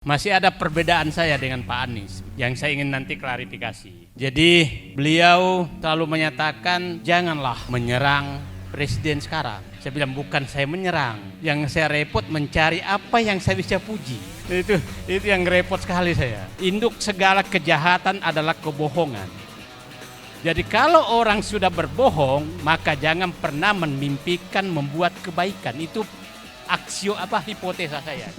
Masih ada perbedaan saya dengan Pak Anies yang saya ingin nanti klarifikasi. Jadi beliau selalu menyatakan janganlah menyerang presiden sekarang. Saya bilang bukan saya menyerang, yang saya repot mencari apa yang saya bisa puji. Itu yang repot sekali saya. Induk segala kejahatan adalah kebohongan. Jadi kalau orang sudah berbohong, maka jangan pernah memimpikan membuat kebaikan. Itu hipotesa saya.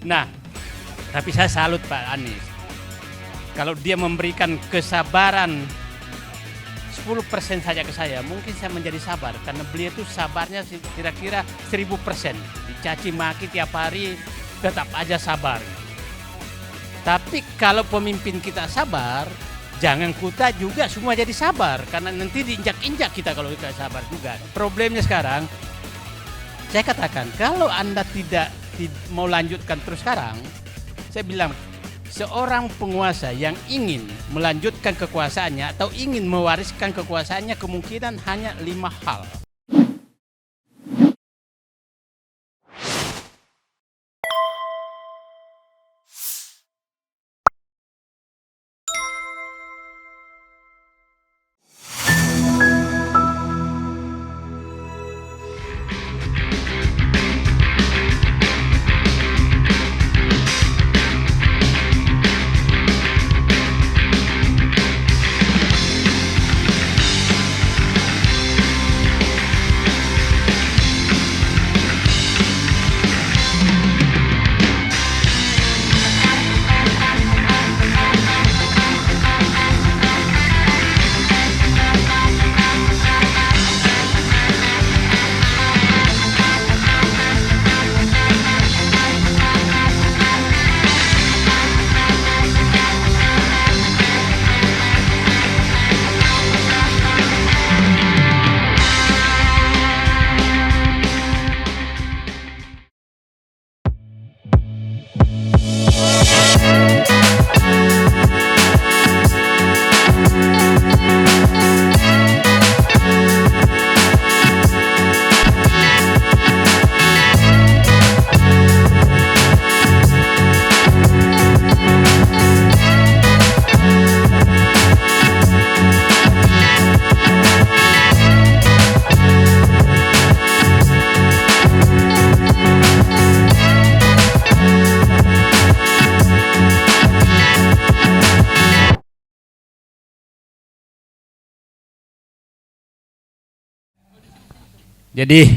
Nah, tapi saya salut Pak Anies. Kalau dia memberikan kesabaran 10% saja ke saya, mungkin saya menjadi sabar. Karena beliau itu sabarnya kira-kira 1000%. Dicaci maki tiap hari, tetap aja sabar. Tapi kalau pemimpin kita sabar, jangan kita juga semua jadi sabar. Karena nanti diinjak-injak kita kalau kita sabar juga. Problemnya sekarang, saya katakan kalau Anda tidak mau lanjutkan terus sekarang, saya bilang seorang penguasa yang ingin melanjutkan kekuasaannya atau ingin mewariskan kekuasaannya kemungkinan hanya 5 hal. Jadi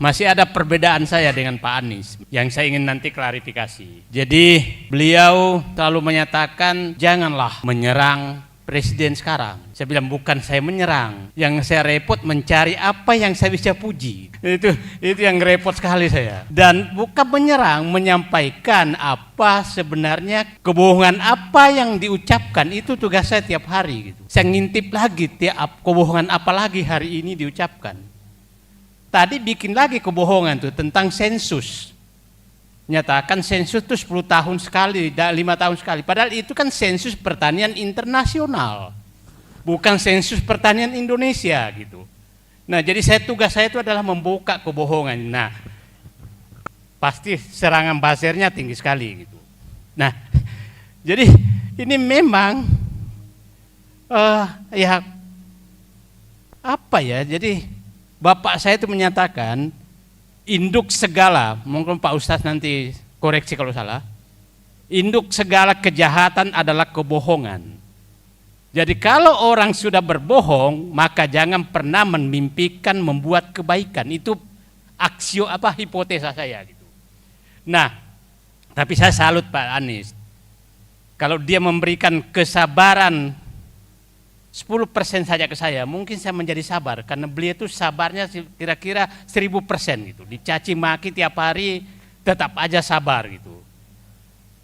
masih ada perbedaan saya dengan Pak Anies yang saya ingin nanti klarifikasi. Jadi beliau selalu menyatakan janganlah menyerang presiden sekarang. Saya bilang bukan saya menyerang, yang saya repot mencari apa yang saya bisa puji. Itu yang repot sekali saya. Dan bukan menyerang, menyampaikan apa sebenarnya kebohongan apa yang diucapkan, itu tugas saya tiap hari gitu. Saya ngintip lagi tiap kebohongan apa lagi hari ini diucapkan. Tadi bikin lagi kebohongan tuh tentang sensus. Nyatakan sensus itu 10 tahun sekali, 5 tahun sekali. Padahal itu kan sensus pertanian internasional. Bukan sensus pertanian Indonesia gitu. Nah, jadi tugas saya itu adalah membuka kebohongan. Nah, pasti serangan buzzernya tinggi sekali gitu. Nah, jadi ini memang jadi Bapak saya itu menyatakan induk segala, mungkin Pak Ustadz nanti koreksi kalau salah, induk segala kejahatan adalah kebohongan. Jadi kalau orang sudah berbohong, maka jangan pernah memimpikan membuat kebaikan. Itu hipotesa saya gitu. Nah, tapi saya salut Pak Anies. Kalau dia memberikan kesabaran 10% saja ke saya, mungkin saya menjadi sabar. Karena beliau itu sabarnya kira-kira 1000% gitu. Dicaci maki tiap hari, tetap aja sabar gitu.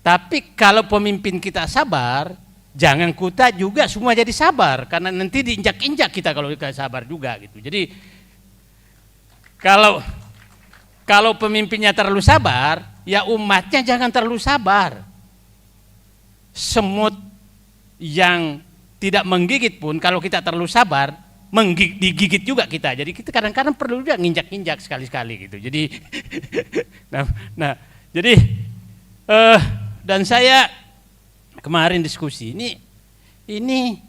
Tapi kalau pemimpin kita sabar, jangan kita juga semua jadi sabar. Karena nanti diinjak-injak kita kalau kita sabar juga gitu. Jadi kalau pemimpinnya terlalu sabar, ya umatnya jangan terlalu sabar. Semut yang tidak menggigit pun kalau kita terlalu sabar digigit juga kita. Jadi kita kadang-kadang perlu juga nginjak-injak sekali-sekali gitu. Jadi jadi Dan saya kemarin diskusi ini,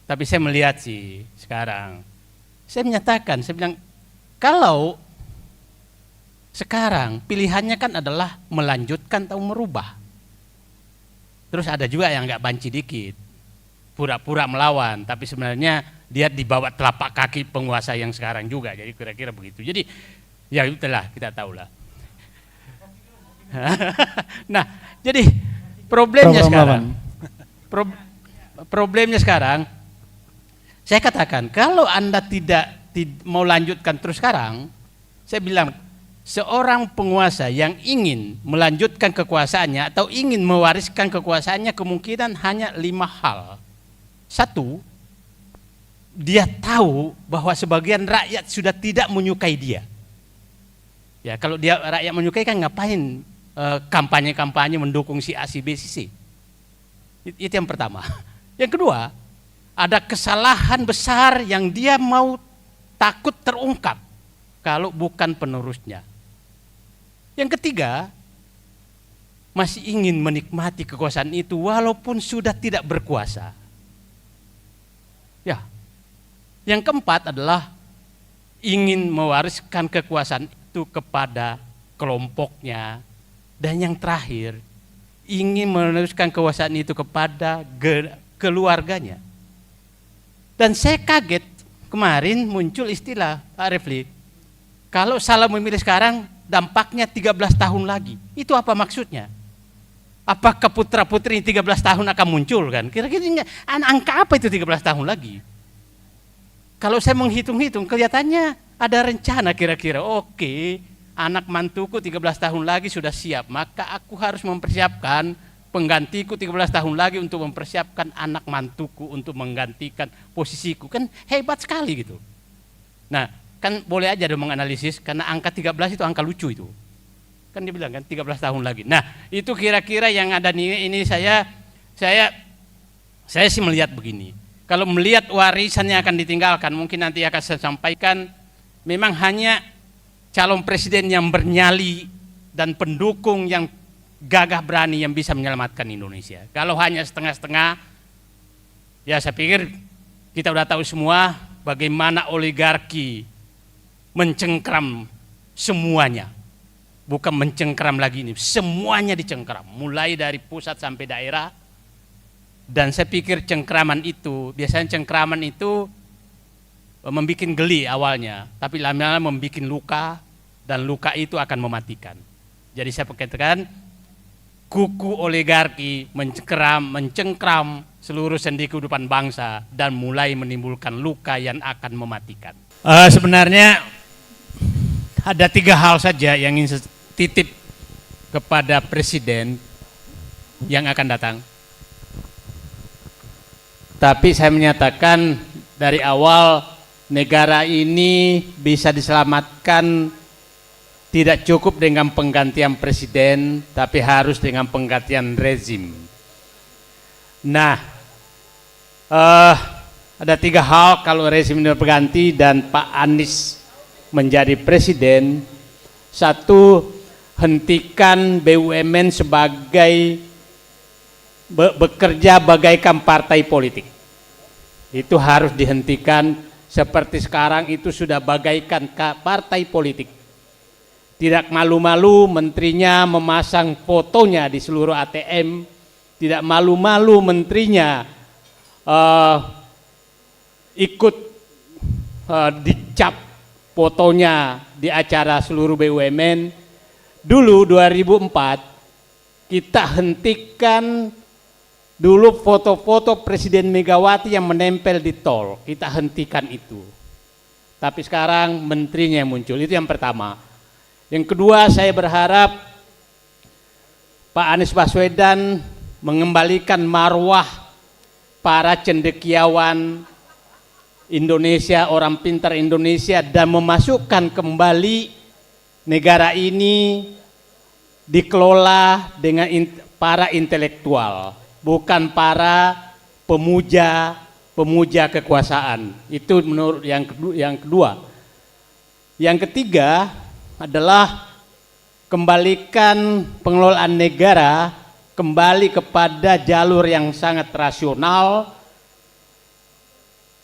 tapi saya melihat sih sekarang, saya menyatakan, saya bilang kalau sekarang pilihannya kan adalah melanjutkan atau merubah. Terus ada juga yang nggak banci dikit, pura-pura melawan, tapi sebenarnya dia di bawah telapak kaki penguasa yang sekarang juga. Jadi kira-kira begitu. Jadi ya itulah, kita tahulah. Nah, jadi problemnya sekarang, saya katakan kalau Anda tidak mau lanjutkan terus sekarang, saya bilang seorang penguasa yang ingin melanjutkan kekuasaannya atau ingin mewariskan kekuasaannya kemungkinan hanya 5 hal. 1, dia tahu bahwa sebagian rakyat sudah tidak menyukai dia. Ya, kalau dia rakyat menyukai kan ngapain kampanye-kampanye mendukung si A, si B, si C. Itu yang pertama. Yang kedua, ada kesalahan besar yang dia mau takut terungkap kalau bukan penerusnya. Yang ketiga, masih ingin menikmati kekuasaan itu walaupun sudah tidak berkuasa. Ya. Yang keempat adalah ingin mewariskan kekuasaan itu kepada kelompoknya. Dan yang terakhir, ingin meneruskan kekuasaan itu kepada keluarganya. Dan saya kaget kemarin muncul istilah, Pak Refli, kalau salah memilih sekarang dampaknya 13 tahun lagi. Itu apa maksudnya? Apakah putra-putri 13 tahun akan muncul kan? Kira-kira angka apa itu 13 tahun lagi? Kalau saya menghitung-hitung kelihatannya ada rencana kira-kira, oke, anak mantuku 13 tahun lagi sudah siap, maka aku harus mempersiapkan penggantiku 13 tahun lagi untuk mempersiapkan anak mantuku untuk menggantikan posisiku. Kan hebat sekali gitu. Nah, kan boleh aja dong menganalisis karena angka 13 itu angka lucu itu. Kan dia bilang kan 13 tahun lagi. Nah, itu kira-kira yang ada ini saya sih melihat begini. Kalau melihat warisan yang akan ditinggalkan, mungkin nanti akan saya sampaikan, memang hanya calon presiden yang bernyali dan pendukung yang gagah berani yang bisa menyelamatkan Indonesia. Kalau hanya setengah-setengah, ya saya pikir kita udah tahu semua bagaimana oligarki mencengkram semuanya. Bukan mencengkram lagi ini, semuanya dicengkram, mulai dari pusat sampai daerah. Dan saya pikir cengkraman itu, biasanya cengkraman itu membuat geli awalnya, tapi lama-lama membuat luka, dan luka itu akan mematikan. Jadi saya katakan, kuku oligarki mencengkram seluruh sendi kehidupan bangsa dan mulai menimbulkan luka yang akan mematikan. Sebenarnya ada 3 hal saja yang ingin saya titip kepada presiden yang akan datang. Tapi saya menyatakan dari awal negara ini bisa diselamatkan tidak cukup dengan penggantian presiden, tapi harus dengan penggantian rezim. Nah, ada 3 hal kalau rezim ini berganti dan Pak Anies menjadi presiden. 1, hentikan BUMN sebagai bekerja bagaikan partai politik. Itu harus dihentikan, seperti sekarang itu sudah bagaikan partai politik. Tidak malu-malu menterinya memasang fotonya di seluruh ATM, tidak malu-malu menterinya ikut dicap fotonya di acara seluruh BUMN. Dulu 2004 kita hentikan dulu foto-foto Presiden Megawati yang menempel di tol, kita hentikan itu. Tapi sekarang menterinya yang muncul, itu yang pertama. Yang kedua, saya berharap Pak Anies Baswedan mengembalikan marwah para cendekiawan Indonesia, orang pintar Indonesia, dan memasukkan kembali negara ini dikelola dengan para intelektual, bukan para pemuja kekuasaan. Itu menurut yang kedua. Yang ketiga adalah kembalikan pengelolaan negara kembali kepada jalur yang sangat rasional,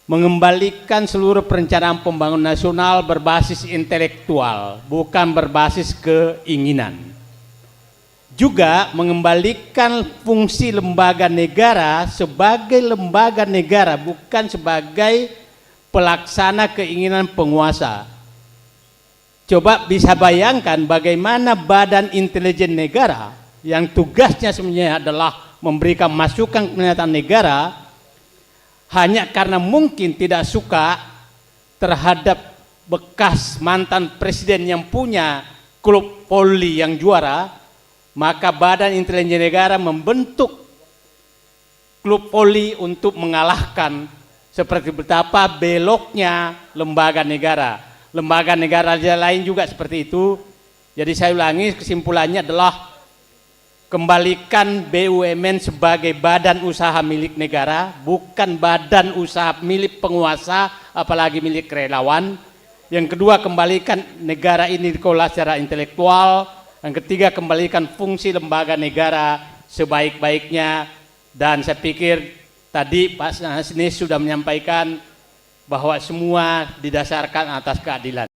mengembalikan seluruh perencanaan pembangunan nasional berbasis intelektual, bukan berbasis keinginan. Juga mengembalikan fungsi lembaga negara sebagai lembaga negara, bukan sebagai pelaksana keinginan penguasa. Coba bisa bayangkan bagaimana Badan Intelijen Negara yang tugasnya sebenarnya adalah memberikan masukan pernyataan negara, hanya karena mungkin tidak suka terhadap bekas mantan presiden yang punya klub voli yang juara, maka Badan Intelijen Negara membentuk klub voli untuk mengalahkan, seperti betapa beloknya lembaga negara. Lembaga negara lain juga seperti itu. Jadi saya ulangi, kesimpulannya adalah kembalikan BUMN sebagai badan usaha milik negara, bukan badan usaha milik penguasa, apalagi milik relawan. Yang kedua, kembalikan negara ini dikelola secara intelektual. Yang ketiga, kembalikan fungsi lembaga negara sebaik-baiknya. Dan saya pikir tadi Pak Hasnis sudah menyampaikan bahwa semua didasarkan atas keadilan.